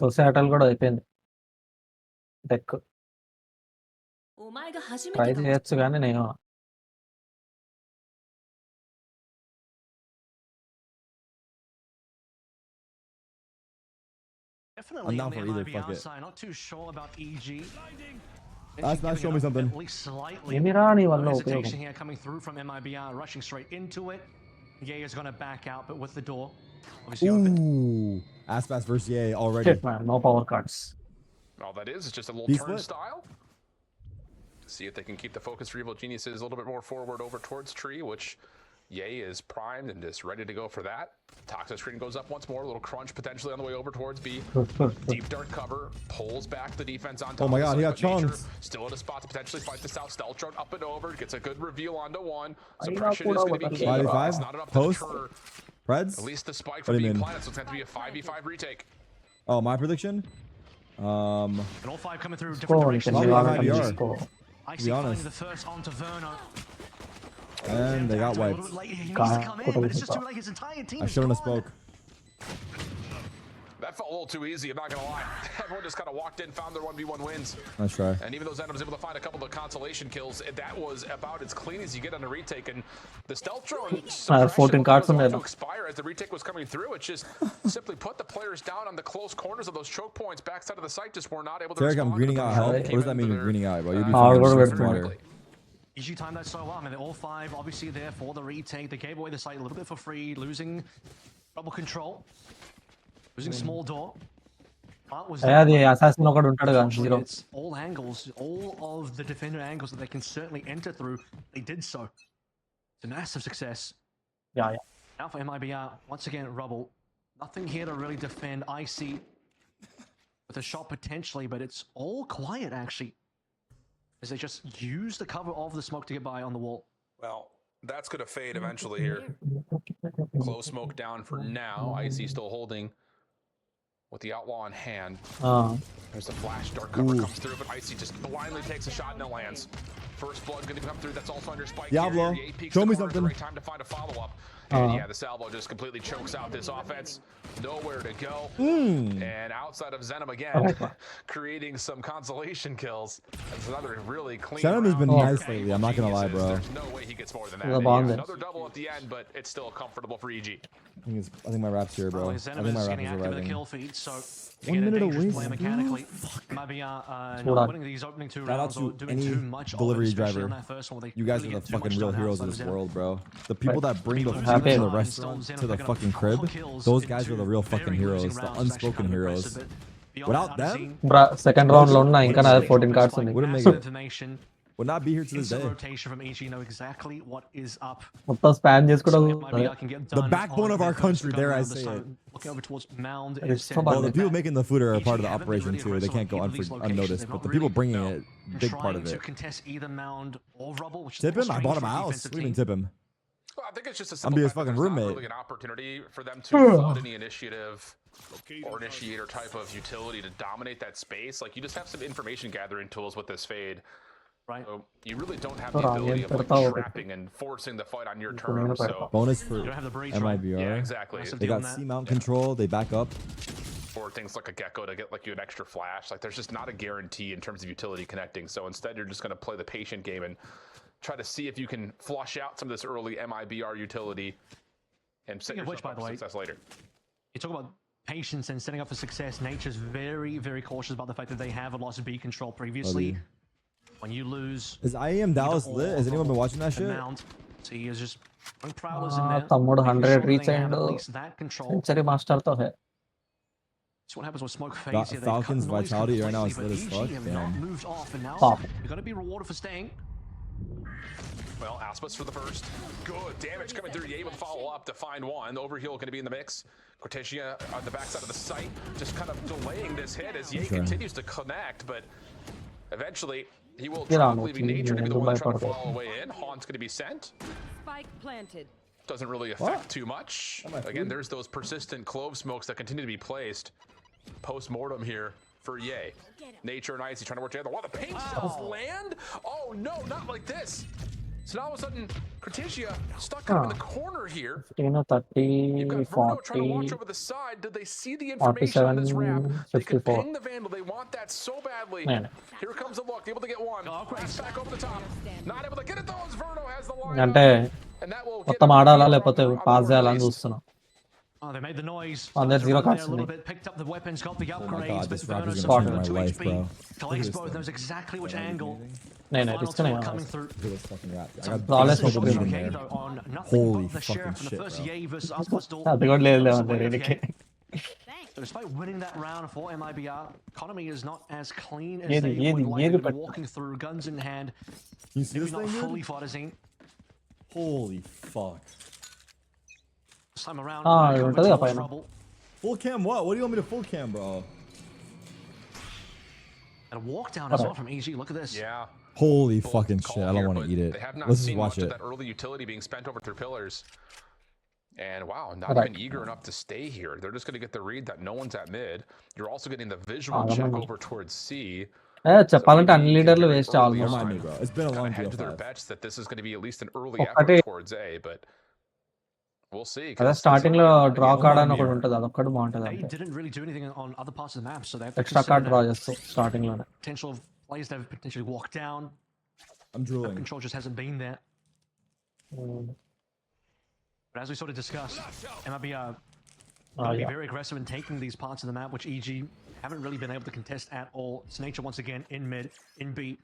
Societal కూడా అయిపోయింది deck. Try చేయొచ్చు కానీ నేను I'm down for either. Fuck it. Not too sure about EG. That's show me something. At least slightly. Hesitation here coming through from MIBR, rushing straight into it. Ye is going to back out, but with the door obviously opened. Aspas versus Ye already. Shit, man, no power cards. All that is just a little turnstile. See if they can keep the focus for Evil Geniuses a little bit more forward over towards Tree, which Ye is primed and is ready to go for that. Toxic screen goes up once more, a little crunch potentially on the way over towards B. Deep dart cover, pulls back the defense on top. Oh my god, he got chunks. Still at a spot to potentially fight this out. Steltron up and over, gets a good reveal onto one. Suppression is going to be key. It's not enough to deter. Reds? At least the spike for B Planet, so it's going to be a 5v5 retake. Oh, my prediction? And all five coming through different directions. I see finding the first onto Verno. And they got wiped. It's just too late. His entire team I shouldn't have spoke. That felt a little too easy, I'm not gonna lie. Everyone just kind of walked in, found their 1v1 wins. Nice try. And even though Zen was able to find a couple of consolation kills, that was about as clean as you get on a retake. And the stealth drone 14 cards on to expire as the retake was coming through. It just simply put the players down on the close corners of those choke points, backside of the site, just were not able to Derek, respond. I'm greening out help. What does that mean, greening out? Well, you'll be fine. EG timed that so well. I mean, all five obviously there for the retake. They gave away the site a little bit for free, losing double control, losing small door. It's all angles, all of the defender angles that they can certainly enter through. They did so. It's a massive success. Yeah. Now for MIBR, once again, Rubble. Nothing here to really defend. Icy with a shot potentially, but it's all quiet actually. As they just use the cover of the smoke to get by on the wall. Well, that's going to fade eventually here. Close smoke down for now. Icy still holding with the outlaw in hand. There's the flash, dark cover comes through, but Icy just blindly takes a shot and it lands. First blood going to come through. That's also under spike. Diablo, show me something. Right time to find a follow-up. And yeah, the salvo just completely chokes out this offense. Nowhere to go. And outside of Zenom again, creating some consolation kills. That's another really clean. Zenom has been nice lately. I'm not gonna lie, bro. There's no way he gets more than that. Yeah, another double at the end, but it's still comfortable for EG. I think my rap's here, bro. I think my rap is arriving. 1 minute away. Mechanically, not winning these opening two rounds or doing too much delivery driver. You guys are the fucking real heroes of this world, bro. The people that bring the food to the restaurant to the fucking crib, those guys are the real fucking heroes, the unspoken heroes. Without them, second round lo unna inka na 14 cards undi. Wouldn't make it. Would not be here to this day. Rotation from EG know exactly what is up. మొత్తం span చేసుకోవడం. The backbone of our country, dare I say it. Looking over towards Mound. Well, the people making the food are a part of the operation too. They can't go unnoticed, but the people bringing it, big part of it. Tip him? I bought him a house. We didn't tip him. Well, I think it's just a I'm be his fucking roommate. Really an opportunity for them to flood any initiative or initiator type of utility to dominate that space. Like, you just have some information gathering tools with this fade. Right. So you really don't have the ability of like trapping and forcing the fight on your terms. So bonus for MIBR. Yeah, exactly. They got C mount control. They back up. Or things like a gecko to get like you an extra flash. Like, there's just not a guarantee in terms of utility connecting. So instead, you're just going to play the patient game and try to see if you can flush out some of this early MIBR utility and set yourself up for success later. You talk about patience and setting up for success. Nature's very, very cautious about the fact that they have lost B control previously. When you lose, is IEM Dallas lit? Has anyone been watching that shit? So he is just prowlers in there. తమ్ముడు 100 reach అయ్యిండు. Century master తో high. So what happens with smoke phase here? Falcon's vitality right now is lit as fuck. Moved off, and now you're going to be rewarded for staying. Well, Aspas for the first. Good damage coming through. Ye able to follow up to find one. The overheal going to be in the mix. Cortesia on the backside of the site, just kind of delaying this hit as Ye continues to connect, but eventually he will probably be Nature to be the one trying to follow away in. Haun's going to be sent. Spike planted. Doesn't really affect too much. Again, there's those persistent clove smokes that continue to be placed. Post-mortem here for Ye. Nature and Icy trying to work together. Wow, the paint cells land? Oh no, not like this. So now all of a sudden, Cortesia stuck kind of in the corner here. 30, You've got Bruno trying to watch 40, over the side. Did they see the information on this ramp? 47, They could 54. ping the Vandal. They want that so badly. Man. Here comes the look. Able to get one. Pass back over the top. Not able to get it though. As Verno has the line. అంటే And that will get మొత్తం him ఆడాలా on లేకపోతే the pass చేయాలని release. చూస్తున్నా. Oh, they made the noise. Oh, there's zero Started to run there cards a little in bit, picked up the weapons, got the Oh my upgrades, god, but this rapper's Verno gonna change survived my 2 life, HP. bro. Collects Look at both, this knows exactly which angle. Nee, The final it's two gonna are coming through. Look at this fucking rap. I So got flawless this is double bleed in okay, there. though, on nothing Holy but the fucking sheriff in the shit, first bro. Yay versus Aspastal. అది కూడా లేదు Goes లేవంటే away with వీడికి. Yay. So despite winning that round for MIBR, economy is not as clean as Yedi, they yedi, would like. yedi They've been but- walking through, guns in hand. You see Maybe this not thing, fully dude? fought as in. Holy fuck. This time around, Ah, going ఉంటుంది కదా towards పైన. Rubble. Full cam what? What do you want me to full cam, bro? And a walk down as well from EG. Look at this. Yeah. Holy Bold fucking call shit. I don't here, want but to eat it. They have not Let's just seen watch much it. of that early utility being spent over through pillars. And wow, not Right. even eager enough to stay here. They're just going to get the read that no one's at mid. You're also getting the visual Ah, check no. over towards C. చెప్పాలంటే అన్ని maybe లీడర్లు very waste early almost. Don't mind me, bro. It's been a Kind long of hedge their BO5. bets that this is going to be at least an early ఒక్కటి- effort towards A, but we'll see. అదే 'cause starting లో it's- draw Oh, card అని man. ఒకటి ఉంటుంది అదొక్కటి బాగుంటుంది They అంతే. didn't really do anything on other parts of the map, so they have extra card draw considered చేస్తాం starting లోనే. potential of players that have potentially walked down. I'm drooling. Control just hasn't been there. But as we sort of discussed, MIBR going to be very aggressive in taking these parts of the map, which EG haven't really been able to contest at all. It's Nature once again in mid, in B.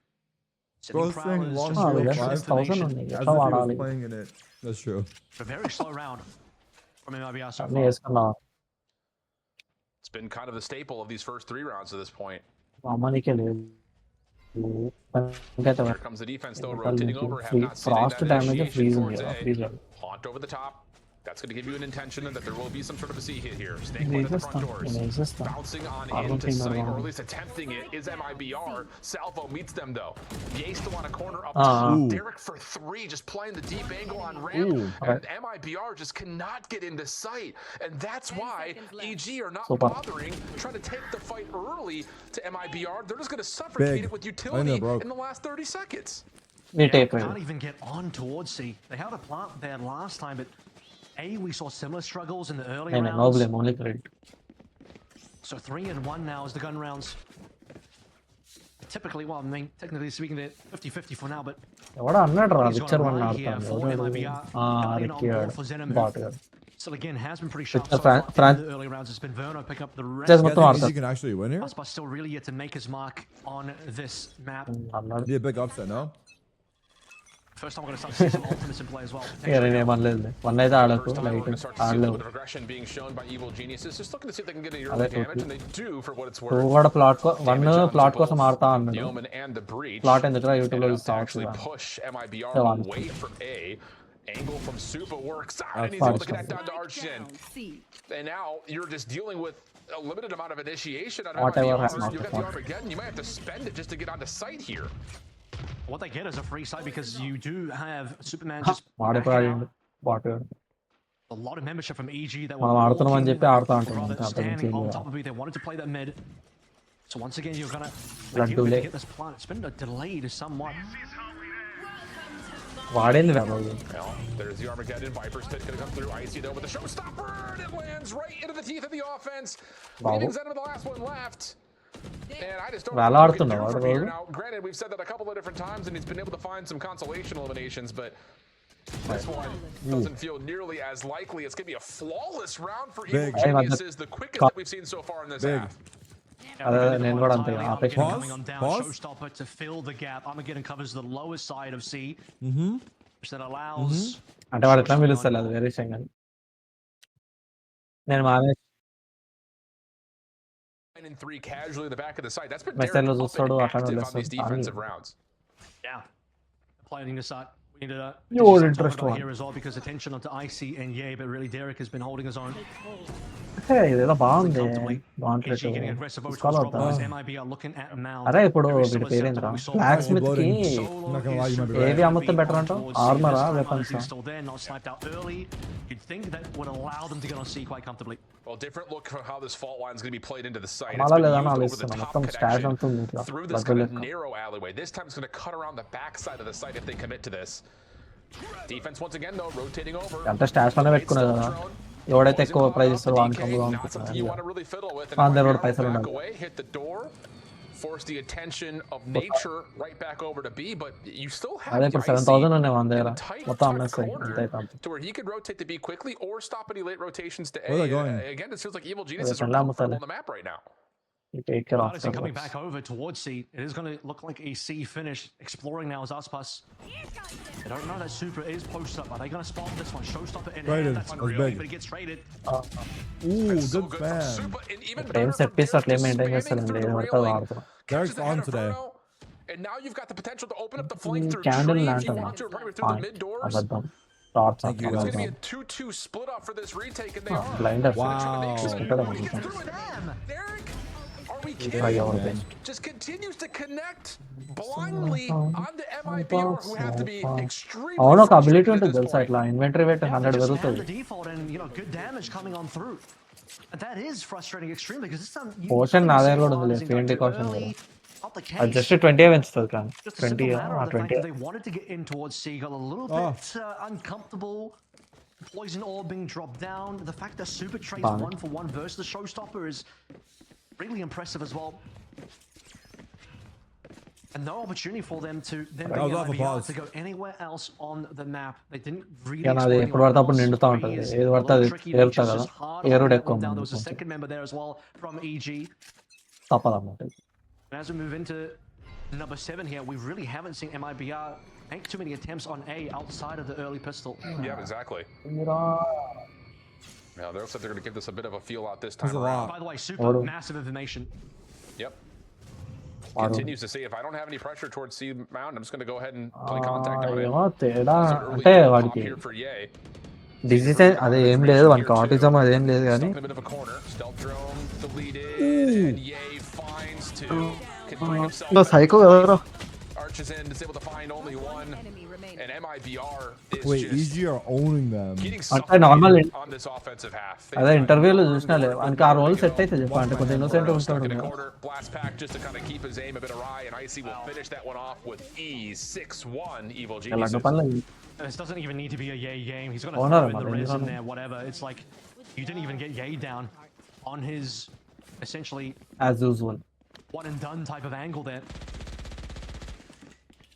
Bro, Sending this thing prowlers, long just Oh, looking that's for 6,000 information. ఉంది. As ఎట్లా if he was వాడాలి? playing in it. That's true. A very slow round from MIBR so అన్నీ far. వేసుకున్నా. It's been kind of the staple of these first 3 rounds at this point. మా అమ్మనికే లేదు. ఇంకైతే Here comes the defense though, rotating over. Have not seen Frost that damage initiation freeze towards ఉంది A. Freeze. Haunt over the top. That's going to give you an intention that there will be some sort of a C hit here. Snake point at the front doors. Bouncing on into sight, or at least attempting it, is MIBR. Salvo meets them though. Ye still on a corner up top. Ooh. Derek for 3, just playing the deep angle on ramp. Ooh. And MIBR just cannot get into sight. And that's why EG are not Super. bothering trying to take the fight early to MIBR. They're just going to Big. suffocate it with I utility know, bro. in the last 30 seconds. నీ take Can't even get on towards C. They had a plant there last time, but A, we saw similar struggles in the early నేను no rounds. Blame only credit. So 3 and 1 now as the gun rounds. Typically, well, I mean, technically speaking, they're 50-50 for now, but ఎవడో అన్నాడు రా he's got విచ్చర్ a one right here ఆడతాను. for MIBR. Guardian on board for Zenimir. Bot గాడు. Still again has been pretty sharp It's a so far Fran- in the early rounds. It's been Verno pick up the Just rest. You మొత్తం guys think ఆడతాడు. he can actually win here? Aspas still really yet to make his mark on this map. అన్నాడు. Be a big upset, no? First time we're going to start to see some ultimates in play as well. ఇక నేను ఏమనలేదు. One అయితే ఆడకు First time we're light going to start to see a little ఆడలేవు. bit of aggression being shown by Evil Geniuses. Just looking to see if they can get any అదే early damage, and they do for what it's worth. నువ్వు కూడా plot one Damage onto plot కోసం both ఆడతా the అన్నాడు. Omen and the Breach. Plot ఎందుకురా YouTube లో Enough to చూస్తా actually వచ్చురా. push MIBR Go on. away from A. Angle from Supa works out, That's and he's able to fine. connect down to Arjun. C. And now you're just dealing with a limited amount of initiation out of Whatever MIBR. happens, You got the whatever. Armageddon. You might have to spend it just to get onto sight here. What they get is a free site because you do have Superman just వాడిపోయి backing ఆడిండు out. Bot గాడు. A lot of membership from EG that మనం were ఆడుతున్నామని walking చెప్పి ఆడుతా ఉంటాం. rather అంతే, అంతకు standing మించి on ఏం top of me. They wanted to play that mid. So once again, you're gonna Blood ideally delay. get this plant. It's been delayed somewhat. వాడేంది Babu. Well, there's the Armageddon. Viper's Pit going to come through. Icy though with the showstopper. And it lands right into the teeth of the offense. Wow. Leaving Zen with the last one left. And I just don't Well, know what you can ఆడుతున్నావా do from వాడు? here. Now, granted, we've said that a couple of different times, and he's been able to find some consolation eliminations, but this one doesn't feel nearly as likely. It's going to be a flawless round for Evil Big. Geniuses, the quickest that we've seen so far in this Big. half. అదే నేను కూడా అంతే ఆపేసి. Pause. Coming on down, Pause. showstopper to fill the gap. Armageddon covers the lowest side of C, Mm-hmm. which then allows. అంటే వాడు ఎట్లా పిలుస్తాడు అది వేరే విషయం కానీ. నేను మానే And 3 casually in the back of the site. That's been Message Derek లో up చూస్తాడు, and అట్లా active on these వస్తాడు. defensive rounds. Yeah. Playing this side. We need to You all talk interest about one. here as well because attention onto Icy and Ye, but really Derek has been holding his own. ఇదేదో బాగుంది. Comfortably. బాగుంటుంది. EG getting aggressive over తీసుకోవాలి towards Rubble వద్దా? as MIB are looking at Mound. అరే ఇప్పుడు Very వీడి similar పేరేంద్రా setup we saw block before. Smith కి Blooding. I'm not gonna lie, you might be ఏవి right. అమ్మితే బెటర్ అంటావు ఆర్మరా weapons Still there, not sniped out early. You'd think that would allow them to get on C quite comfortably. Well, different look for how this fault line is going to be played into the site. అలా It's been లేదని used over the ఆలోచిస్తున్నా top మొత్తం stash connection అంతా ఉంది ఇట్లా through this దగ్గర kind of లెక్క. narrow alleyway. This time it's going to cut around the back side of the site if they commit to this. Defense once again though rotating over. అంత stash లోనే పెట్టుకున్నారు కదా ఎవడైతే ఎక్కువ price ఇస్తాడో వానికి అమ్ముదాం Not అనుకుంటున్నాను something you want to really fiddle with. మన దగ్గర And కూడా పైసలు back ఉండాలి away, hit the door, force the attention of nature right back over to B, but you still have అదే the ఇప్పుడు IC 7,000 ఉన్నాయి మన in దగ్గర a tight, మొత్తం tucked అమ్మేస్తాయి corner అంతే కాదు to where he could rotate to B quickly or stop any late rotations to Where are A. they going? Again, it feels like Evil Genius is They're not comfortable on the map right now. Take care of Odyssey coming back over towards C. It is going to look like a C finish. Exploring now is Aspas. I don't know that Super is posted up. Are they going to spawn this one? Showstopper in Traded. hand. That's That's unreal, big. but he gets traded. Ooh, So good good from fan. Super, and even ఇప్పుడు ఏం better set from పీస్ Derek అట్లా ఏం just maintain spamming చేస్తారండి through ఏది the పడితే అది railing. వాడుతున్నాం Catches Derek's the on head of today. Bruno, and now you've got the potential to open up the flank through candle tree if you lantern want to, or probably through the mid doors. అబద్ధం torch Thank you, It's guys. going to be a 2-2 split up for this retake, and they are. Blinder Wow. తీసుకుంటాడు He gets అనుకుంటాను through it. Derek, are we Try kidding? your best. Just continues to connect blindly onto MIBR, who have to be extremely అవును ఒక ability frustrated at ఉంటుంది this తెలుసా point. ఇట్లా inventory wait Yeah, 100 they just spam పెరుగుతుంది the default and good damage coming on through. And that is frustrating extremely because this time Potion నా దగ్గర కూడా couldn't ఉంది see field Valorant decoction early. కూడా Not the అది case. Just 20 పెంచుతుంది కానీ Just a simple 20 matter of the fact 20 that they wanted to get in towards C, got a little Oh. bit uncomfortable. Poison orb being dropped down. The fact that Super trades Fine. 1-for-1 versus the Showstopper is really impressive as well. And no opportunity for them to then That bring was in off a IBR pause. to go anywhere else on the map. They didn't really కానీ అది explore ఎప్పుడు పడితే అప్పుడు anyone else. నిండుతా B ఉంటుంది is ఏది a పడితే little అది tricky. ఏరుతా Nature's కదా just hard ఏరుడు holding that ఎక్కువ one down. There మంది was a second member there as well from EG. తప్పదన్నమాట And as we move into number 7 here, we really haven't seen MIBR make too many attempts on A outside of the early pistol. Yeah, exactly. Now, they looks like they're going to give this a bit of a feel out this There's time a around. lot. By the way, super Hold on. massive information. Yep. Continues to see if I don't have any pressure towards C Mountain, I'm just going to go ahead and play contact on it. ఏమో తేడా Also an early అంటే kill pop వాడికి here for Ye. Disease అది ఏం లేదు వానికి autism అదేం లేదు కానీ Stuck in a bit of a corner. Stealth drone deleted, and Ye finds two. Can bring himself ఇంకా back. సైకో ఎవరో Arches in, is able to find only one. Enemy remaining. And MIBR is Wait, just EG are owning them. getting అంటే normal suffocated on this offensive half. They've అదే got ఇంటర్వ్యూలో nowhere చూసినాలే to వానికి ఆ role go. Set అయితే చెప్పా అంటే కొంచెం innocent Stuck ఉంటాడు in a corner, blast pack just to kind of keep his aim a bit awry, and Icy will finish that one off with ease. 6-1 Evil laddu Geniuses. పనులు This doesn't even need to be a Ye game. He's going to Oh, no, throw in no, the no, res no, in no. there, whatever. It's like you didn't even get Ye down on his essentially as usual one and done type of angle there.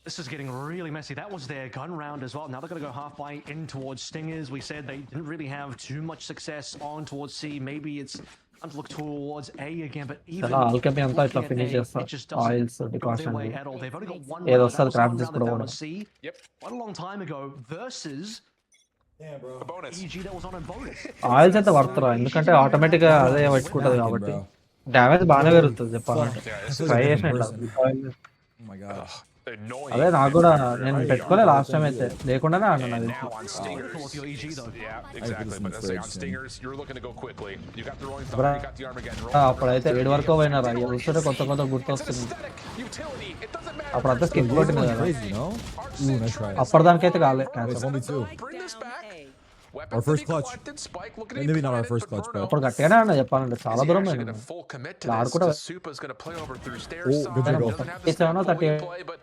This is getting really messy. That was their gun round as well. Now they're going to go half by in towards Stingers. We said they didn't really have too much success on towards C. Maybe it's time to look towards A again, but even చాలా Alchemy అంతా ఇట్లా looking at finish A, చేస్తారు it just doesn't oils go their decoction way at all. They've only got one ఏదో round. వస్తుంది That was crop one round చేసుకోవడం that కూడా down on C. Yep. Quite a long time ago versus A bonus. EG that was on a bonus. Oils అయితే పడుతురా ఎందుకంటే automatic గా అదే పెట్టుకుంటది Fucking, కాబట్టి bro. Damage బాగానే పెరుగుతుంది చెప్పాలంటే Yeah, this is try a చేసిన ఇట్లా person. Oh my god. annoying. అదే నాకు కూడా నేను Right. పెట్టుకోలే లాస్ట్ టైం అయితే లేకుండానే ఆడినా And అది now on Stingers. Critical with your EG though. Yeah, exactly. But let's say on fridge, Stingers, you're looking to go quickly. You got the Rolling Bro. Thunder, you got the Armageddon. Rolling అప్పుడైతే ఏడు వరకు పోయినారు అయ్యా చూస్తుంటే కొత్త కొత్త It's an గుర్తొస్తుంది aesthetic utility. It doesn't matter. అప్పుడంతా స్కిప్ This కొట్టింది one's కదా crazy, no? Ooh, nice try. అప్పటిదానికైతే కాలే Wait, cancer only two. Bring this Down back. A. Weapons Our to first be clutch. collected. Spike looking to Maybe be not our planted, first but clutch, Bruno but- అప్పుడు గట్టిగానే ఆడినా చెప్పాలంటే is చాలా he దూరం actually పోయినా gonna full commit to Nah, this? కూడా- Supa's gonna play over through stairs. Oh, good side. jiggle. Doesn't have the 37 or snap fully 38. play, but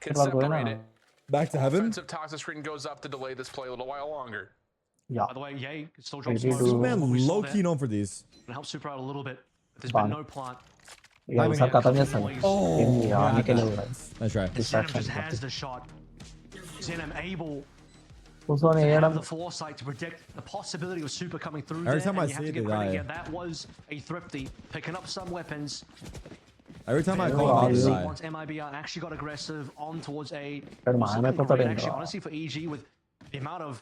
can ఇట్లా పోయినా separate it. Back to heaven? Offensive toxic screen goes up to delay this play a little while longer. Yeah By the way, Ye still drops Maybe smoke. do- Man, What we saw low there key known for these. can help Super out a little bit. But there's Fine. been no plant. ఇక ఒకసారి కథం చేస్తాను ఆమెకే లేవు And Zenem Distraction. just has the shot. Zenem able కూర్చొని to వేయడం have the foresight to predict the possibility of Super coming through Every there. time and I you have see to it, get they credit die. here. That was a thrifty picking up some weapons. Every time I Oh, call him, yeah. they die. Once MIBR actually got aggressive on towards A. ఇక్కడ was మాయమే looking పోతాడు great, ఏంట్రా. actually, honestly, for EG with the amount of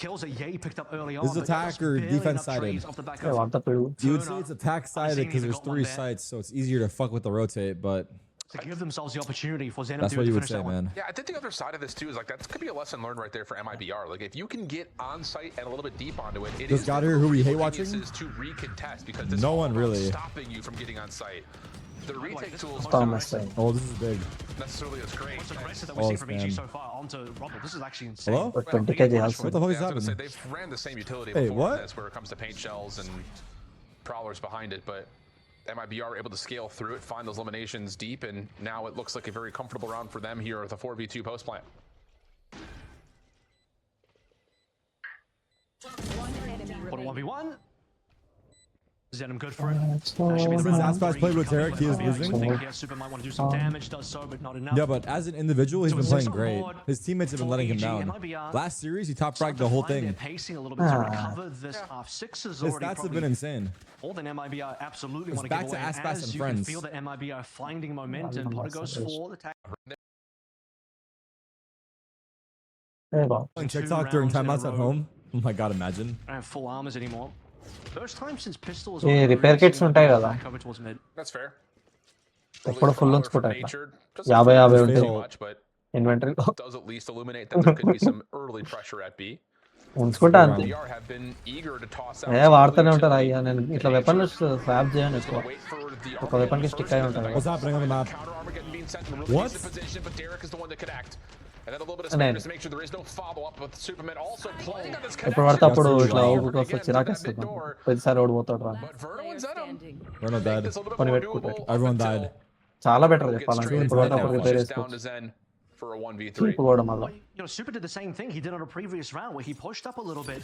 kills that Ye picked up early on. This is but that was attack or barely defense enough sided? trades off the back A of వంట పిడుగు You would say it's attack sided because there's 3 sites, so it's easier to fuck with the rotate, but to give themselves the opportunity for Zenem that's to what you finish would say, that one. man. Yeah, I think the other side of this too is like that could be a lesson learned right there for MIBR. Like if you can get on site and a little bit deep onto it, it This is guy here who we hate difficult watching? for geniuses to recontest because this No is all one about really. stopping you from getting on site. The retake this tools is Stop aren't messing. Oh, this is big. necessarily as great. What's the rest that Oh, we've seen from EG spam. so far onto Rumble? This is actually insane. Hello? 20k చేయాల్సింది What the fuck is Yeah, I was gonna say, happening? they've ran the same utility Hey, before in what? this where it comes to paint shells and prowlers behind it, but MIBR able to scale through it, find those eliminations deep, and now it looks like a very comfortable round for them here at the 4v2 post plant. 1v1. Zenom good for it. Since Aspas played with Tarek, he is losing. Super might want to do some damage, does so, but not enough. Yeah, but as an individual, he's been playing great. His teammates have been letting him down. Last series, he top fragged the whole thing. Pacing a little bit to recover this half. Six is His already stats have been insane. more than MIBR absolutely want to back give to away. Aspas As and you friends. can feel that MIBR finding momentum. Potter goes for the tag. Playing TikTok during timeouts at home. Oh my god, imagine. I don't have full armors anymore. First time since Pistol is Yeah, repair kits ఉంటాయి కదా. cover towards mid. That's fair. ఎప్పుడు full ఉంచుకుంటా ఇట్లా. Nature, 50 Fatal. ఉంటాయి much, but inventory does at least illuminate that there could be some early pressure at B. ఉంచుకుంటా అంతే. VR have been eager to toss out. వాడుతూనే ఉంటారు అయ్యా. నేను ఇట్లా weapon swap చేయను ఎక్కువ. Wait for the ఒక వెపన్ కి స్టిక్ అయి ఉంటాను. What's happening on the map? counter armor getting being sent in a really What? decent position, but Derek is the one to connect. And then a little bit of space just to make sure there is no follow up with Superman also playing on this ఎప్పుడు పడితే అప్పుడు connection. ఇట్లా ఊరికి చిరాకు వస్తుంది. ప్రతిసారి ఓడిపోతాడు రా. But Verno and Zenom We're not dead. this a little bit Funny more way to put doable. it. Everyone up died. until చాలా బెటర్ Verno gets చెప్పాలంటే straight ఇప్పుడు పడితే down, అప్పుడు రిపేర్ pushes down చేసుకోవచ్చు. to Zen for a 1v3. Cheap కూడా మళ్ళీ. You know, Super did the same thing he did on a previous round where he pushed up a little bit,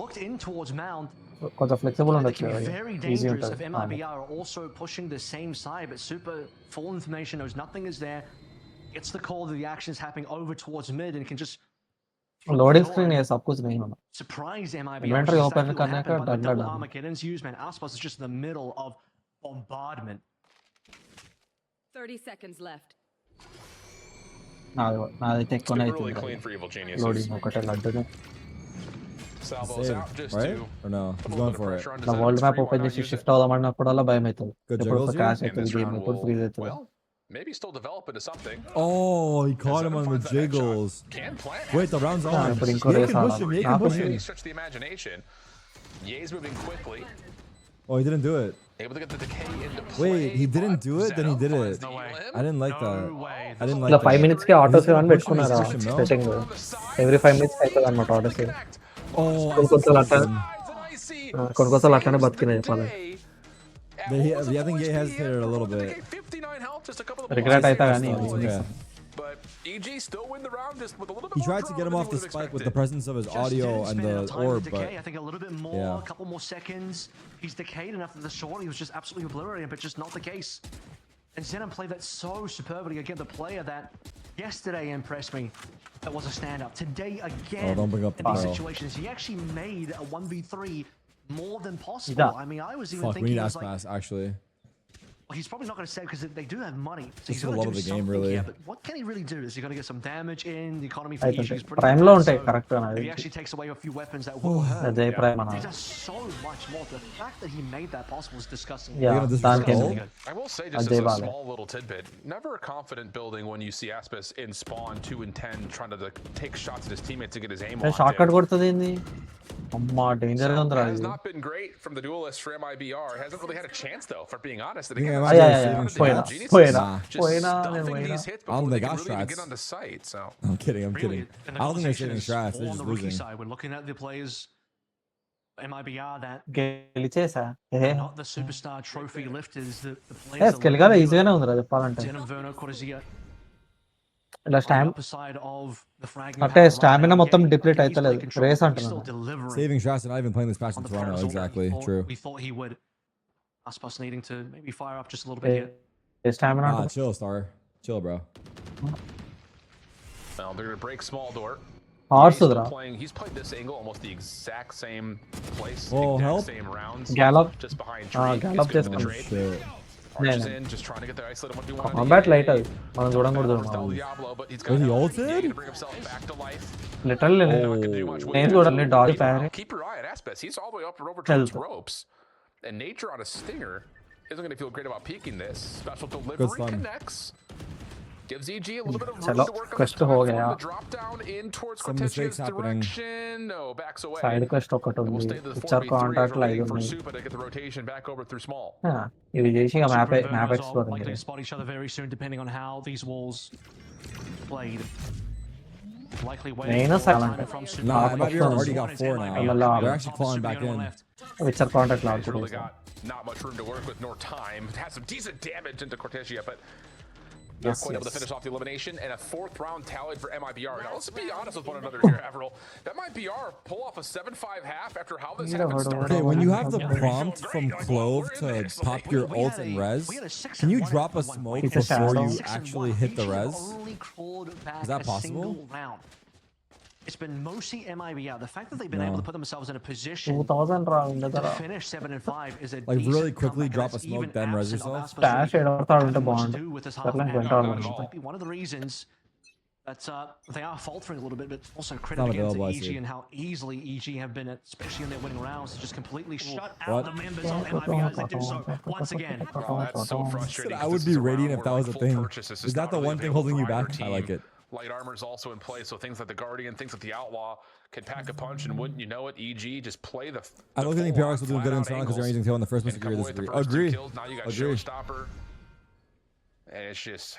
looked in towards Mound. కొంచెం flexible It ఉండొచ్చు can be కదా. very easy dangerous if ఉంటుంది. MIBR are also pushing the same side, but Super, full information, knows nothing is there, gets the call that the action is happening over towards mid and can just loading screen है सब कुछ नहीं होना. surprise MIBR. Inventory which is open exactly what करने का happened, but the डंडा double डालना. Armageddon's used, man. Aspas is just in the middle of bombardment. 30 seconds left. నాదైతే ఎక్కువనే It's really అవుతుంది. clean for Evil Geniuses. Loading ఒకటే లడ్డునే. Salvo's out Save, just right? to Or no? put a He's little going bit of for it. pressure on నా Zen. World It's map free, why open not చేసి use shift it? అవుదామన్నప్పుడల్లా భయం అవుతుంది. Good ఎప్పుడు juggles crash here? In అవుతుంది this game, round ఎప్పుడు freeze will, అవుతుంది. well, maybe still develop into something. Oh, he caught him on the Finds that headshot. jiggles. Can plant. Wait, the round's Ah, on. but in Ye Korea, can push him. Ye can push Maybe him. stretch the imagination. Ye's moving quickly, Oh, he didn't do it. able to get the decay into play. Wait, he didn't do it? Then he did Zenom finds it. the way. limb. I didn't like No that. way. I didn't ఇలా like 5 that. minutes కి auto save అని He's gonna పెట్టుకున్నారా push him, no? Setting. On the side, Every 5 minutes short అవుతుంది అన్నమాట auto able to save. connect. Oh, కొన్ని కొత్తలు అట్లా Sides, and I see కొన్ని కొత్తలు అట్లానే saves బతికినాయి the చెప్పాలి. day. At But what was I think supposed he to be hesitated a little the bit. decay, 59 health, just a couple of Regret bullets అయితే saved కానీ the ఇది Okay. But EG still win the round just with a little bit He more tried to get him drama off than the you spike with would've the presence of his Just audio didn't and spend the enough time orb, to decay. but I think a little bit more, yeah. a couple more seconds. He's decayed enough that the short he was just absolutely obliterated, but just not the case. And Zenon played that so superbly. Again, the player that yesterday impressed me, that was a stand-up. Today, again, Oh, don't bring up in these Kyle. situations, he actually made a 1v3 more than possible. Yeah. I mean, I was even fuck, we thinking need it ass was like, pass actually. well, he's probably not going to save because they do have money. So Just he's for the going to love do of the game, something really. here. But what can he really do? Is he going to get some damage in? The economy for అయితే EG is pretty prime లో bad, ఉంటాయి so correct if he actually takes away a few weapons that will hurt. జై prime అన్న. He does so much more. The fact that he made that possible is disgusting. Yeah, gonna దానికి disrespect ఏంది? all? I will say just Jay as a Bale. small little tidbit, never a confident building when you see Aspis in spawn 2 and 10 trying to like, take shots at his teammates to get his aim locked short cut in. కొడుతుంది ఏంది? అమ్మా danger గా So, ఉందిరా it has ఇది. not been great from the duelist for MIBR. Hasn't really had a chance though, for being honest. And Yeah, again, I that's yeah, just yeah, one yeah. of the Poina, geniuses poina, just poina, stuffing poina. these hits I don't before they think can I really even get strats. on the site. So I'm kidding. I'm Really, kidding. and I don't think they're conversation saving is strats. They're on just the rookie losing. side. We're looking at the players, MIBR, that గెలిచేసా. are not the superstar trophy lifters. The A players that scale look గా good. ఈజీగానే ఉందిరా చెప్పాలంటే. Zenon, Verno, Cortezia, ఇలా on the storm upper side of the frag. అంటే stamina మొత్తం deplete అవుతలేదు. Race అంటున్నాను. Saving strats and not even playing this patch On in the Toronto. front Exactly. we True. thought he would. Aspas needing to maybe fire up just a little bit here. Stamina Ah, chill, Star. Chill, bro. well, they're gonna break small door. Horse He's still రా. playing. He's played this angle almost the exact same place, Oh, exact help. same rounds. Gallop. just behind Ah, tree. Gallop He's good with the just Oh, trade. shit. Arches Yeah. in, just trying to get the isolated 1v1. Combat light అది మనం చూడకూడదు. Del Diablo, but he's Wait, got he help. ulted? Yeager to bring himself back to life. Literally Not gonna do much with నేను that. చూడాలి doll ప్యారీ. Keep your eye at Aspis. He's all the way up and over towards Health. ropes. And Nature on a stinger isn't going to feel great about peeking this. Special delivery fun. connects. Gives EG a little bit of room Chalo, to work on quest the ho platform. gaya. The drop down in towards Some Cortesia's mistakes happening. direction. No, backs away. Side quest ఒకటి And we'll ఉంది. stay to the picture 4v3 contact for లో ఐదు waiting for ఉన్నాయి. Supa to get the rotation back over through small. ఇవి చేసి ఇక map Super and map Verno explore are likely to spot each other very soon, depending on how these walls played. Likely waiting Main or for silent? time from Super. Nah, Ah, MIBR of already course. got 4 now. Allah. They're actually clawing Super back the only in. one left. Picture contact లో He's really ఆడుకుంటారు. got not much room to work with nor time. Has some decent damage into Cortesia, but Not quite able to finish off the elimination, and a 4th round tallied for MIBR. Now, let's be honest with one another here, Avril. That MIBR pull off a 7-5 half after how this happened started. Okay, when you have the prompt from Clove to pop your ult and res, can you drop a smoke before you actually hit the res? Is that possible? It's been mostly MIBR. The fact that they've been able to put themselves in a position 2000 to finish 7 and 5 is a Like really decent quickly comeback, drop and a it's smoke, even then res absent of yourself? Aspas Dash really it or third having much bond. to do with this half Like man. went No, out. not at all. Might be one of the reasons that they are faltering a little bit, but also credit Not again to available, I EG see. and how easily EG have been, especially in their winning rounds, to just completely shut What? out the members of MIBR as they do so once again. Oh, that's so frustrating. I would be radiant if that was a thing. Is that the one thing holding you back? I like it. Light armor is also in place, so things like the Guardian, things like the Outlaw can pack a punch, and wouldn't you know it, EG just play the. I don't think PRX will do good in Toronto because they're using tail in the first Mr. this week. Agree. Now you got Agree. Showstopper. And it's just.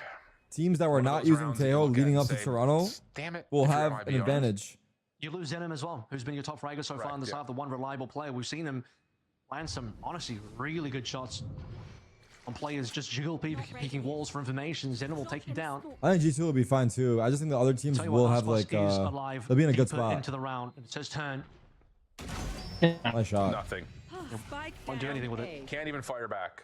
Teams that were one of not those using rounds that you Teo look at leading and up to say, Toronto Damn it, will if you're have an MIBR. advantage. You lose Zenim as well, who's been your top fragger so far in this half, the one reliable player. We've seen him land some, honestly, really good shots on players just jiggle peeking walls for information. Zenim will take you down. I think G2 will be fine too. I just think the other teams Tell you will what, have Aspas like is alive they'll be in a good deeper spot. into the round. It's his turn. Nice shot. Nothing. Won't do anything with it. Can't even fire back.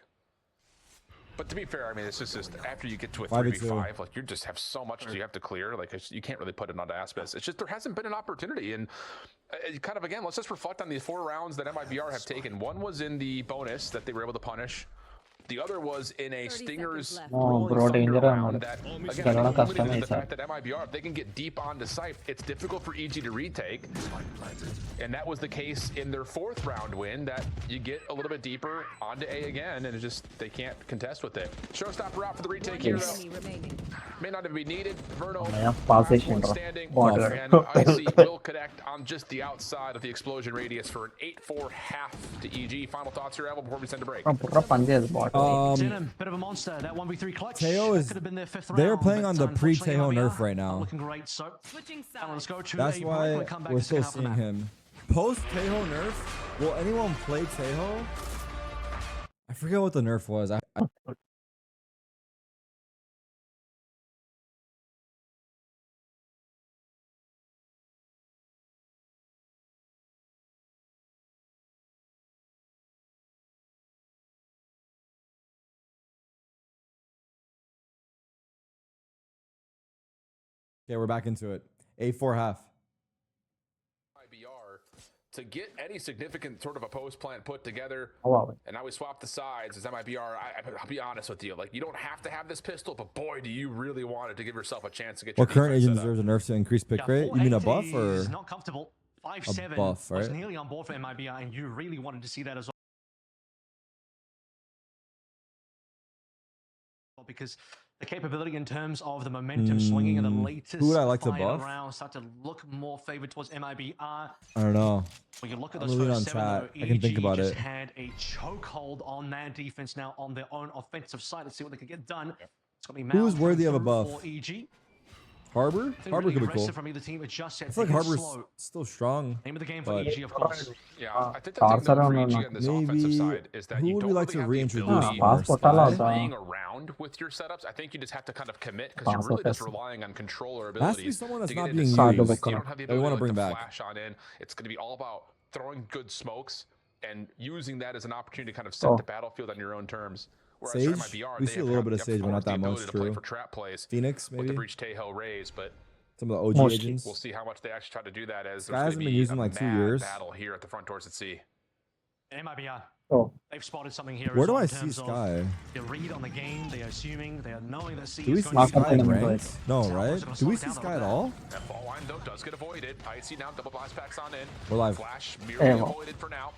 But to be fair, I mean, it's just after you get to a 5v2. 3v5, like you just have so much you have to clear. Like you can't really put it onto Aspas. It's just there hasn't been an opportunity. And kind of again, let's just reflect on these 4 rounds that MIBR have taken. One was in the bonus that they were able to punish. The other was in a 30 Stingers seconds left. Rolling bro, Thunder danger round है that, हमारे. again, चलना I think custom limited है to the sir. fact that MIBR, if they can get deep onto site, it's difficult for EG to retake. And that was the case in their 4th round win, that you get a little bit deeper onto A again, and it just they can't contest with it. Showstopper out for the retake here, though. Enemy remaining. May not even be needed. Verno, Yeah, last position, one bro. standing, Border. and IC will connect on just the outside of the explosion radius for an 8-4 half to EG. Final thoughts here, Evan, before we send a break. Pura panjas bot. Zenim, bit of a monster. That 1v3 clutch. Teo That is- could have been their 5th round. they're playing but on the unfortunately, pre-Teo MIBR nerf right now. not looking great. So, Switching let's sides. go to That's a why break. Come back we're to still second half of seeing the map. him. Post Tejo nerf, will anyone play Tejo? I forget what the nerf was. Okay, we're back into it. A4 half. IBR to get any significant sort of a post plan put together. Oh, wow. And now we swap the sides as MIBR. I'll be honest with you, like you don't have to have this pistol, but boy, do you really want it to give yourself a chance to get your What current defense agent set up. deserves a nerf to increase pick rate? You mean a buff or? He's not comfortable. 5-7 buff, was right? nearly on board for MIBR, and you really wanted to see that as well. Because the capability in terms of the momentum swinging in the latest who would I like to final buff? round start to look more favored towards MIBR. I don't know. When you look at I'm those leaning first on 7, chat. though, I can think EG about just it. had a chokehold on their defense now on their own offensive side. Let's see what they can get done. It's going to be Who's Mal worthy of a through buff? for EG. Harbor? I think Harbor really could be cool. aggressive from either team. It just I yet feel like taking it Harbor's slow. still strong. Name of the game for but- EG, of course. Yeah, I think the Star thing though for Sarah, EG no, on this Maybe- offensive side is that who you would don't we like really to have the reintroduce ability more? Passport Sky? allows, playing around with your setups. I think you just have to kind of commit because you're really just Passport. relying on controller It has to be abilities. someone that's to get not into being sites. used. You don't have the that we want to ability bring to back. flash on in. It's going to be all about throwing good smokes and using that as an opportunity to kind of set Oh. the battlefield on your own terms. Whereas Sage? MIBR, We they see a have little had, bit of of Sage, but course, not that the much, ability to play true. for trap plays Phoenix, with the maybe? Breach Tejo Rays, but Some of the OG Mostly. agents. we'll see how much they actually try to do that as Sky there's hasn't going to been be using a like 2 mad years. battle here at the front doors at C. MIBR, Oh, they've spotted something here. Where as do well I in see terms of Sky? their read on the game. They are assuming, they are knowing that C Do we is see going to Sky Sky in ranked? No, South right? was gonna Do we slow see it down a Sky at little all? That fall line, though, does get avoided. IC now, double blast packs on in. We're live. Flash, merely Hey, well. avoided for now.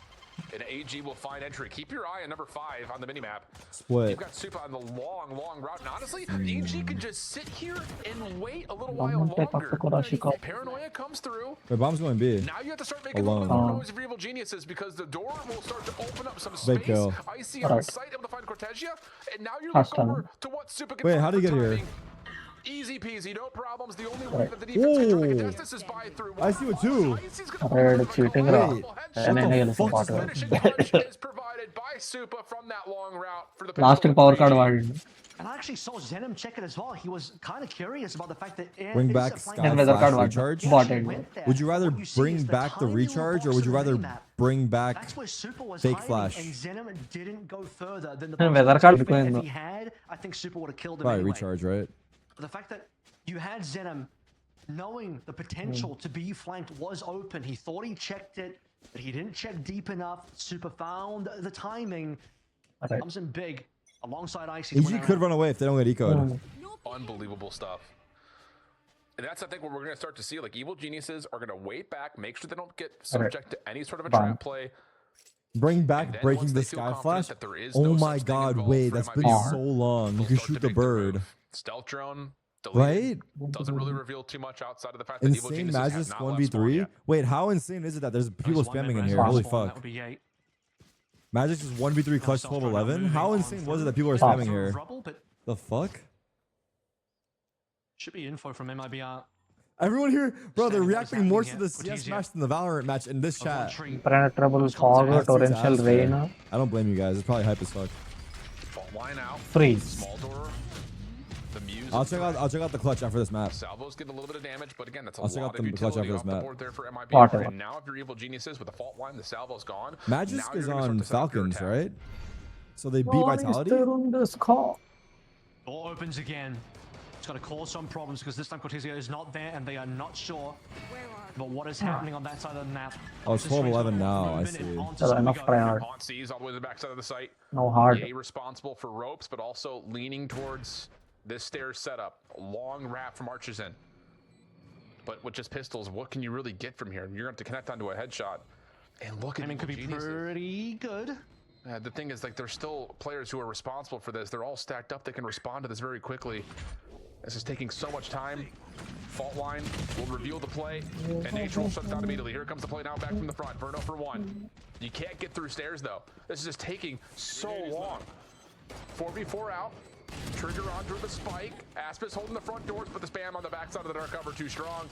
And AG will find entry. Keep your eye on number 5 on the minimap. Split. You've got Super on the long, long route. And honestly, EG can just sit here and wait a little while longer. Paranoia comes through. My bomb's going B. Now you have to start making a Alone. little bit more noise for evil geniuses because the door will start to open up some Big space. kill. IC on Alright. site, able to find Cortesia. And now you look Fast over time. to what Super can Wait, find how did he for get here? timing. Easy peasy, no problems. The only way that the defense can try to contest this is by through. I see what too. IC's gonna Red find a cheating couple ra. of Wait, headshots. And then he'll fuck support is her. Finishing punch is provided by Supa from that long route for the Last pistol power with card 3G. వాడిండు. And I actually saw Zenom check it as well. He was kind of curious about the fact that Bring it is back a flank Sky And weather Flash card recharge. He bought actually it. went there. Would you rather What see bring is the back the tiny little recharge, or box would you in the rather minimap. bring back That's where Super was fake hiding, Flash? and Zenom didn't go further than the And box. weather To card be fair, going if though. he had, I think Super would have killed him Probably anyway. recharge, right? But the fact that you had Zenom knowing the potential to be flanked was open. He thought he checked it, but he didn't check deep enough. Super found the timing. Alright. Comes in big alongside Icy. EG could run away if they don't get ecoed. Unbelievable stuff. And that's, I think, what we're going to start to see. Like, evil geniuses are going to wait back, make sure they don't get subject to any sort of a trap play. Bring And back then breaking once the they feel Sky confident Flash. that there is Oh no my such thing god, involved wait, for that's MIBR, been so long. You they'll can start shoot to the make bird. move. Stealth drone, deleted. Right? Doesn't really reveal too much outside of the fact that evil Insane geniuses have Magis not left spawn 1v3? yet. Wait, how insane is it that there's people spamming in here? That Holy would fuck. be 8. Magic's just 1v3 clutch 12-11? How insane was it that people are Wow. spamming here? Rubble, but The fuck? should be info from MIBR. Everyone here, bro, they're Standing reacting more what's to the happening CS here. match than the Valorant match in this chat. Penetrable fog, That's torrential fair. rain, I don't blame you guys. It's probably hype as fuck. Fault line out. freeze. Small door. The Muse. I'll check out the clutch after this map. Salvo's getting a little bit of damage, but again, that's a I'll check lot out of the clutch utility after off this the map. board there for MIBR. Whatever. And now if you're evil geniuses with the fault line, the salvo's gone. Magisk Now you're is gonna start on to set up your Falcons, attack. right? So they beat Vitality? Door opens again. It's going to cause some problems because this time Cortezia is not there and they are not sure about what is happening on that side of the map. Oh, it's 12-11 now, I see. Enough tryhard. Haunt sees all the way to the backside of the site. No hard. Yay responsible for ropes, but also leaning towards this stairs setup. A long wrap from archers in. But with just pistols, what can you really get from here? You're going to have to connect onto a headshot. And look at I mean, could be geniuses. pretty good. The thing is, like, there's still players who are responsible for this. They're all stacked up. They can respond to this very quickly. This is taking so much time. Fault line will reveal the play, and Nature will shut down immediately. Here comes the play now back from the front. Verno for one. You can't get through stairs, though. This is just taking so long. 4v4 out. Trigger onto the spike. Aspis holding the front doors, but the spam on the backside of the dark cover too strong.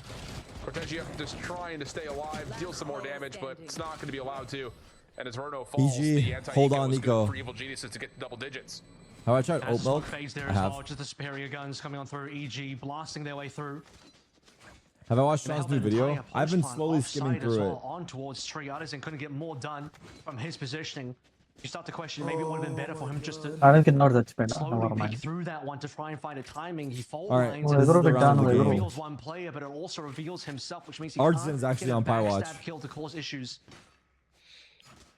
Cortegia just trying to stay alive, deal some more damage, but it's not going to be allowed to. And as Verno falls, the anti-eco hold on, is good Nico. for evil geniuses to get double digits. Have I tried As oat milk? phase there I as have. well, just the superior guns coming on through. EG blasting their way through. Have I watched Now Sean's that new video? entire I've been push plan slowly offside skimming as through well, it. on towards Tree. Artisan couldn't get more done from his positioning. You start to question maybe it would have been better for him just to I think not that's better. slowly Never peek mind. through that one to try and find a timing. He fold All right, lines this is Euro the bit round down, of the Euro. game. reveals one player, but it also reveals himself, which means he Artisan's can't actually get a on Pie backstab Watch. kill to cause issues.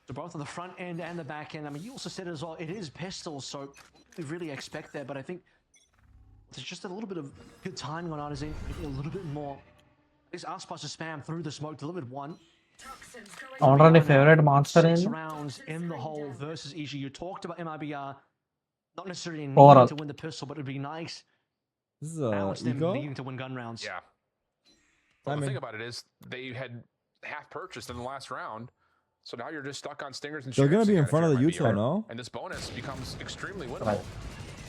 So both on the front end and the back end. I mean, you also said as well, it is pistols, so we really expect that. But I think there's just a little bit of good timing on Artisan, maybe a little bit more. This Aspas to spam through the smoke, delivered one. Already favorite monster 6 in rounds in the hole versus EG. You talked about MIBR not necessarily Overall. needing to win the pistol, but it'd be nice. This is Now it's them Eco? needing to win gun rounds. Yeah. Well, I the mean- thing about it is they had half purchased in the last round, so now you're just stuck on stingers and They're gonna sheriffs be in again if front of you're the MIBR. Utah, no? And this bonus becomes extremely winnable. Right.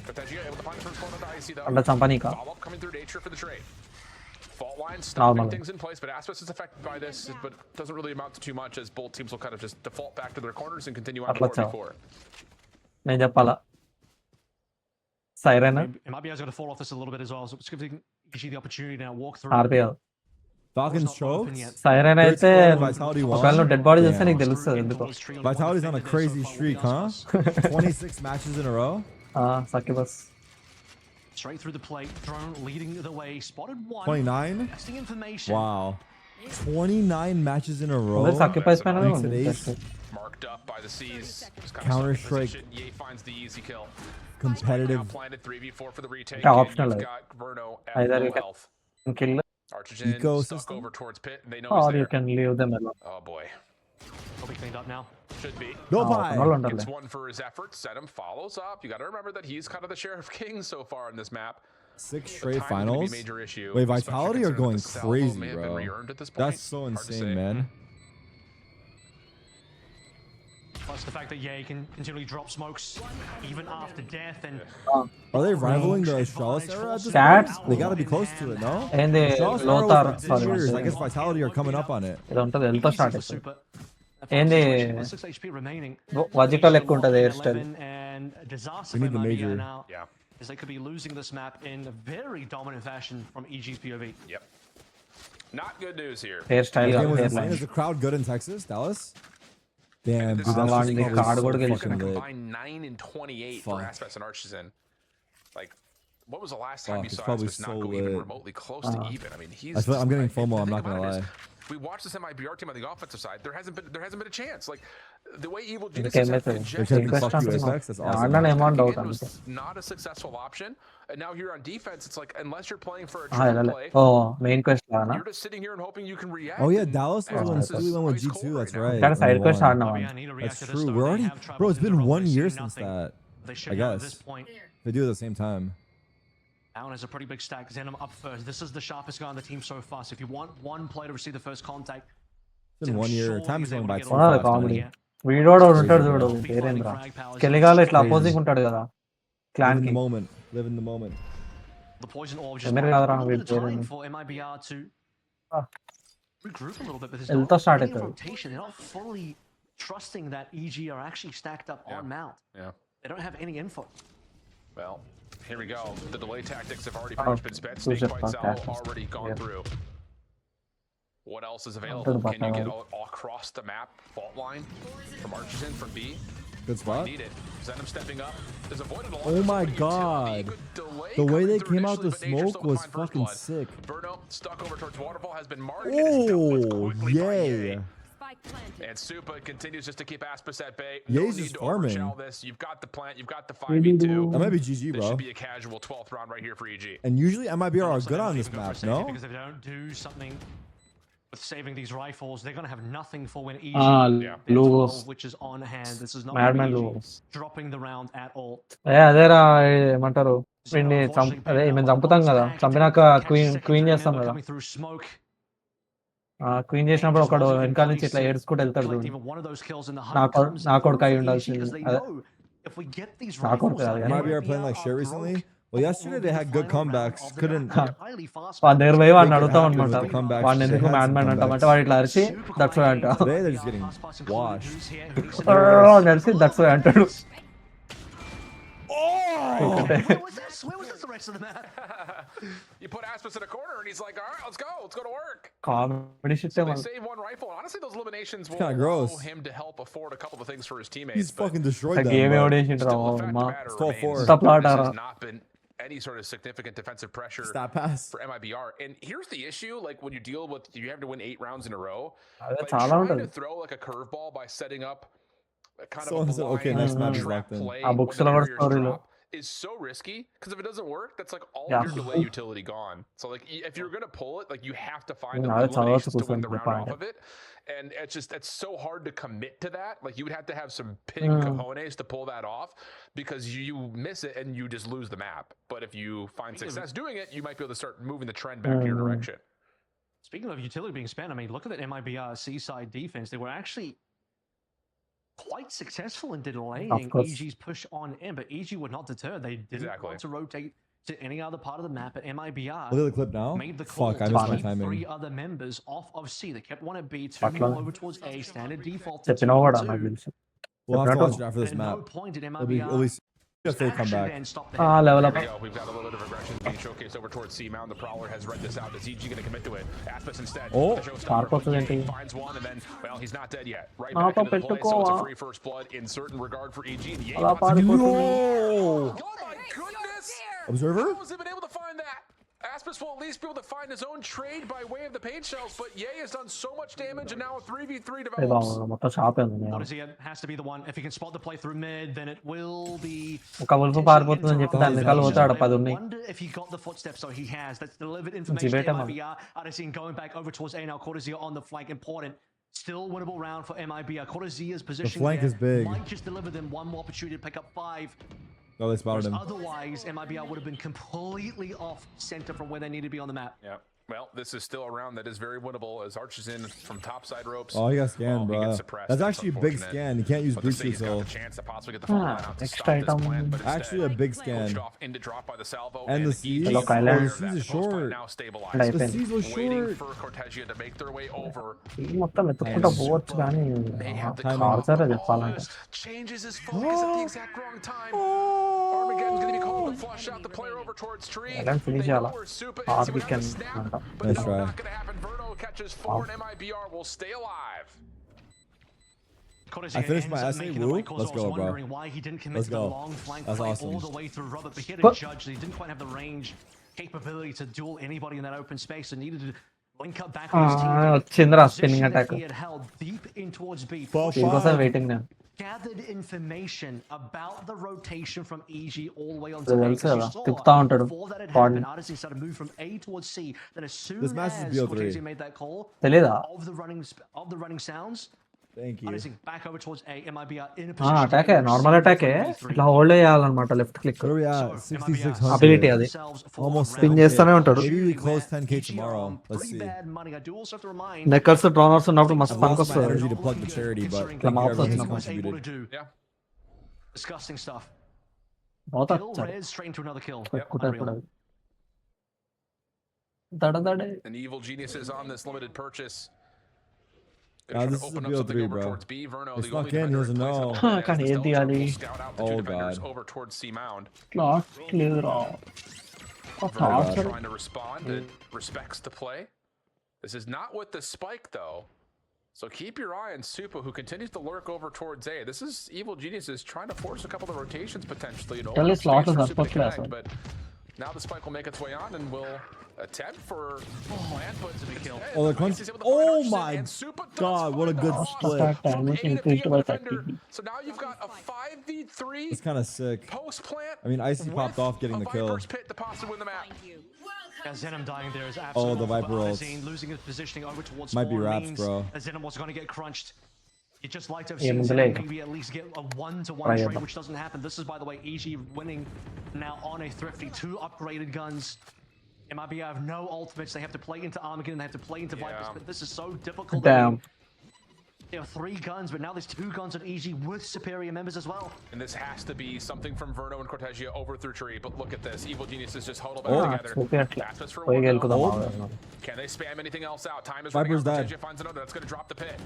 Cortegia able to find the first one on the IC though. under Champanica. Follow up coming through nature for the trade. Fault line stopping Normal. things in place, but Aspis is affected by this, but doesn't really amount to too much as both teams will kind of just default back to their corners and continue on to Atla 4v4. నేను చెప్పాలా siren MIBR's going to fall off this a little bit as well, so it's giving EG the opportunity to now walk through. RPL Falcons Door's not open choked? yet. Siren Third అయితే squad, Vitality won. ఒకవేళ నువ్వు dead body Damn. చూస్తే నీకు తెలుస్తుంది ఎందుకో Vitality's on a crazy streak, huh? 26 matches in a row? సక్కి బస్ Straight through the plate, drone leading the way, spotted one. 29? Testing information. Wow. 29 matches in a row? సక్కి పైస్ పైన Thanks to ఉంది Ace. Marked up by the C's. Just kind Counter-Strike. of Ye finds the easy kill. Competitive. Now planted 3v4 for the retake. Yeah, and optional, you've like. got Verno Either at you low can- health. Kill Archigen stuck Ecosystem? over towards pit, and they know are he's you there. Can leave them alone Oh boy, Will be cleaned up now. should be. Go వాళ్ళు by! ఉంటారులే Gets one for his efforts. Sedum follows up. You got to remember that he's kind of the Sheriff King so far in this map. 6 The straight timing's gonna be a finals? major issue, Wait, especially Vitality are considering going that the salvo crazy, may have been bro. re-earned at this point. That's so Hard to insane, say. man. Plus the fact that Ye can continually drop smokes even after death and Are they rivaling the Astralis era at this Cats? point? They gotta be close to it, no? ఏంది Astralis era లోతార్ was for 10 years. I guess sorry Vitality are coming up on it. ఇది ఉంటుంది వెళ్తా easy start for అవుతుంది Super. ఏంది 6 HP remaining. వజిటల్ ఎక్కువ ఉంటుంది hair style And disaster We need for the MIBR major. now. Yeah. as they could be losing this map in a very dominant fashion from EG's POV. Yep. Not good news here. Hairstyle That game was hairline. insane. Is the crowd good in Texas, Dallas? Damn, This dude, is that's Valorant just the card so board fucking fucking lit. combined 9 and 28 for Fuck. Aspes and Artisan. Like, what was the last time Fuck, you it's saw probably Aspes not so go even lit. remotely close to even? I mean, he's. I feel like I'm getting just- FOMO, the I'm thing not gonna about it is, lie. we watched this MIBR team on the offensive side. There hasn't been a chance. Like the way Evil Okay, Genius have method. injected They themselves fuck you, into Apex, that's this awesome. Aadana back amount again doubt was not a successful option. And now here on defense, it's like unless you're playing for a Ah, triple yeah, play, oh, main quest lana. you're just sitting here and hoping you can react. Oh yeah, and Dallas was the one Aspes who is went with ice cold G2. That's now. right. Kind and of side they quest won. aadna Maybe man. I need to react That's to this, true. though. We're They already, have trouble bro. It's in the been road. 1 They year see since nothing. that. They should I know at guess. this point. They do it at the same time. Allen has a pretty big stack. Zenom up first. This is the sharpest guy on the team so far. So if you want one player to receive the first contact, It's been 1 year. surely Time is he's going able by to too get a What are the fast. comedy? man. వీడోడు Crazy, ఉంటాడు bro. చూడు పేరేంద్ర కెలిగాలో ఇట్లా opposing ఉంటాడు కదా Live clan in కి the moment. Live in the moment. The poison orb just Emir buys a కాదురా little వీడి bit of time పేరేంద్ర for MIBR to Ah. regroup a little bit, but there's Elto not start any అవుతుంది rotation. They're not fully trusting that EG are actually stacked up on Mount. Yeah. They don't have any info. Well, here we go. The delay tactics have already Oh, pretty much been spent. Snake Joseph Bite Salvo Podcast. already gone Yeah. through. What else is Don't available? about Can you get that. all across the map? Fault line from Artisan from B. Good spot. Need it. Zenom stepping up. There's avoided a lot. Oh There's my already utility. God. Good delay The way coming they through came out initially, the but Nature smoke still was to find first fucking blood. sick. Verno stuck over towards Waterfall has been marked. and is dealt with Oh, quickly by Ye. yay. Spike planted. And Supa continues just to keep Aspes at bay. Ye's No just need to farming. overshell this. You've got the plant. You've got the 5v2. That might be GG, This bro. should be a casual 12th round right here for EG. And usually MIBR are So good they on might this even go for map, safety no? Because if they don't do something with saving these rifles, they're going to have nothing for when EG Yeah. their logos 12, which is on hand. This is not Madman EG logos dropping the round at all. అదేరా ఏమంటారు వీడిని అదే మేము చంపుతాం కదా చంపినాక queen చేస్తాం కదా Coming through smoke. Queen చేసినప్పుడు ఒకడు వెనకాల నుంచి ఇట్లా ఏడ్చుకుంటూ వెళ్తాడు చూడు Even one of those kills in the నా hunt comes నా కొడుకు through అయి for EG ఉండాల్సింది because they అదే know if we get these నా కొడుకు rifles కాదు out, కానీ MIBR playing like shit recently? Well, yesterday they had good comebacks. Couldn't. వాడి దగ్గర పోయి వాడిని Make it అడుగుతాం happen అనమాట with the comebacks. వాడిని They ఎందుకు had man some man comebacks. అంటామంటే వాడు ఇట్లా అరిచి దట్స్ వై అంట Today they're just getting washed. నడిచి దట్స్ వై అంటాడు Where was this? Where was this the rest of the map? You put Aspes in a corner and he's like, all right, let's go to work. Comedy shit They save one rifle. Honestly, those eliminations will kinda allow gross. him to help afford a couple of things for his teammates. He's but fucking destroyed them. Game bro. ఎవడేసిండ్రా still, the fact of అమ్మా the matter It's 12-4. remains, Stop this Lara. has not been any sort of significant defensive pressure Stop pass. for MIBR. And here's the issue: like when you deal with, you have to win 8 rounds in a row. అదే Like చాలా trying ఉంటది to throw like a curveball by setting up a kind Someone of a said, blind okay, next match is trap locked in. play ఆ when books the లో కూడా barriers story లో drop is so risky because if it doesn't work, that's like all Yeah. your delay utility gone. So like if you're gonna pull it, like you have to find Yeah, the that's how eliminations it's to win the supposed round to off of it. And it's so hard to commit to that. Like you would have to have some pig cojones to pull that off because you miss it and you just lose the map. But if you find success doing it, you might be able to start moving the trend back to your direction. Speaking of utility being spent, I mean, look at that MIBR Seaside defense. They were actually quite successful in delaying course. EG's push on in, but EG would not deter. They didn't Exactly. want to rotate to any other part of the map, but MIBR Look at the clip now. made the call Fuck, I to missed my keep timing. 3 other members off of C. They kept one at B, 2 Fuck, more man. over towards A, standard default to చెప్పినావు 2 కూడా and నాకు 2. తెలుసు We'll have to Separate watch it after this At no map. point did It'll be, MIBR at least if they come actually back. then stop the level Here up we go. We've got a little bit of aggression being showcased over towards C Mound. The Prowler has read this out. Is EG going to commit to it? Aspes instead. Oh, the showstopper, Sharp but opportunity. Ye finds one, and then, well, he's not dead yet. Right Ah, back into the play, so it's a పెట్టుకోవా. free first blood in certain regard for EG. And Ye అలా wants to- పారిపోతుంది Yo! Oh my goodness! Observer? How was he been able to find that? Aspes will at least be able to find his own trade by way of the paint shells, but Ye has done so much damage, and now a 3v3 అదే develops. బాగుంది మొత్తం shop ఉంది What is he? Has to be the one. If he can spot the play through mid, then it will be. ఒక ఉల్పు పారిపోతుందని చెప్పి దాని వెనకాల పోతాడు 10 ఉన్నాయి Wonder if he got the footsteps, so he has. That's delivered information Jibeta, to man. MIBR. Artisan going back over towards A now. Cortezia on the flank, important. Still winnable round for MIBR. Cortezia's position flank there is big. might just deliver them one more opportunity to pick up 5. Oh, they spotted him. Otherwise, MIBR would have been completely off center from where they need to be on the map. Yeah. Well, this is still a round that is very winnable as Arch is in from topside ropes. Oh, he got scanned, He bro. gets suppressed. That's actually a big unfortunate. scan. You can't use But the breach City's got yourself. the chance to possibly get the fall out to extra stop this item. plan, but instead, Actually, a big scan. pushed off into drop by the salvo, And the EG siege. Look, aware Island. of that. The siege is The post plant short. now stabilized. And I The think- seas was Waiting short. for Cortesia to make their way over. ఈ మొత్తం ఎత్తుకుంటా పోవచ్చు కానీ May have the torture చెప్పాలంటే changes his focus at the exact wrong time. Armageddon's going to be called the flush flush out the player over towards tree. Valorant finish They know చేయాలా? where Supa is. Hard He was we gonna can snap, అంట. but Nice no, try. not gonna happen. Verno catches 4 and MIBR will stay alive. I finished my essay, woo. Let's go, bro. Why he didn't commit Let's to the go. long flank That's play awesome. all the way through Robert, but he had a But- judge that he didn't quite have the range capability to duel anybody in that open space and needed to link up back with his team. వచ్చిందిరా Position spinning that attack he had held deep in towards B. Ball pushed దీనికోసం five. Waiting నేను gathered information about the rotation from EG all the way onto It A. తెలుసు 'Cause you కదా, saw తిప్పుతా ఉంటాడు before that had బాడీని. happened, Odyssey started to move from A towards C. Then as soon This match is as BO3. Cortese made that call తెలీదా? of the running sounds, Thank you. Odyssey back over towards A. MIBR in a position to అటాకే get normal received అటాకే from V3. ఇట్లా hold చేయాలన్నమాట left click Where are we So, at? MIBR 6,600. Ability అది. themselves for Almost round spin two. చేస్తూనే ఉంటాడు. Maybe we close Where 10K EG are tomorrow. on Let's pretty see. bad money. I do also have to remind నెక్కర్స్ డ్రోనర్స్ ఉన్నప్పుడు మస్తు I've పనికి lost my వస్తుంది energy to plug the charity, but Considering thank you Lamar everyone Thompson who's was able to contributed. do Yeah. disgusting stuff. పోతా Kill Rez straight into another kill. పెట్టుకుంటా Unreal. ఇప్పుడు దడదడే And Evil Genius is on this limited purchase. Nah, Gonna this try is to a open up something BO3, over bro. towards B. Verno, It's the only not in, he defender doesn't who plays know. up the Can as he the the Stellatrap alley? will scout out the two Oh, defenders God. over towards C Mound. Clot లేదురా Verno God. trying to respond. It respects the play. This is not with the spike though. So keep your eye on Supa, who continues to lurk over towards A. This is Evil Geniuses trying to force a couple of rotations potentially. You know, Tell us space lot for of Supa to class, connect, but now the spike will make its way on and will attempt for plan, but to be killed. Oh, the crunch. Oh my God, what a good split. So now you've got a 5v3 It's kind of sick. post plant. I mean, Icy popped off getting the kill. Viper's pit to possibly win the map. Yeah, Zenom dying there is Oh, absolutely the Viper ults. losing his positioning over towards Might be spawn wraps, means bro. that Zenom was going to get crunched. You just like to have Yeah, seen ముందులే Zenom ఇక. maybe at least get a 1-to-1 Right, trade, yeah. which doesn't happen. This is, by the way, EG winning now on a Thrifty. 2 upgraded guns. MIB have no ultimates. They have to play into Armageddon. They have to play into Yeah. Vipers. But this is so difficult. Damn. There are 3 guns, but now there's 2 guns on EG with superior members as well. And this has to be something from Verno and Cortesia over through tree. But look at this. Evil Geniuses just huddle back Oh, together. చూపి అట్లా Aspects for పోయి one, గెలుకుదాం though. Can they spam anything else out? Time is running Viper's out. dead. Cortesia finds another. That's going to drop the pit.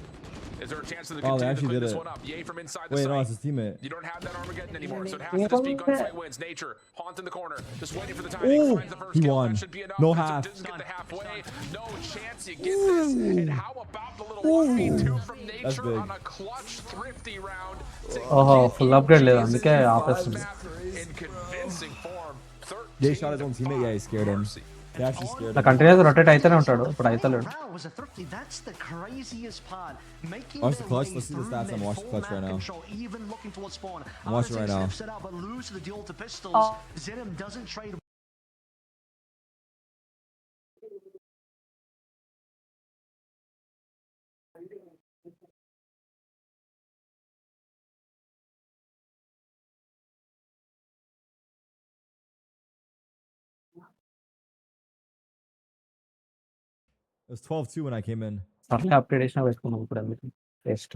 Is there a chance that they Oh, they continue to actually clean did this it. one up? Yay from inside the Wait, site. no, it's his teammate. You don't have that Armageddon anymore, so it has to just be gunfight wins. Nature, Haunt in the corner, just waiting for the timing. Ooh, Finds the first he kill. won. That should be enough. No But half. Didn't get the halfway. No chance you get this. And how about the little 1v2 from Nature big. on a clutch thrifty round? To ఓహో get full Evil upgrade లేదు Geniuses అందుకే in ఆపేస్తుంది in convincing form. Jay shot his own 13 teammate. Yeah, he scared him. Mercy. They actually scared నా him. Continuous rotate అయితేనే ఉంటాడు ఇప్పుడు అయితలేడు Wow, was a thrifty. That's the craziest part. Making Watch the their clutch. way Let's see the through stats on mid, watch the full clutch map right now. control, even looking towards spawn. I'm watching right now. Steps it out, but lose to the duel to pistols. Zenom doesn't trade. It was 12-2 when I came in. సర్లే upgrade చేసినా పెట్టుకున్నాం ఇప్పుడు ఎందుకు waste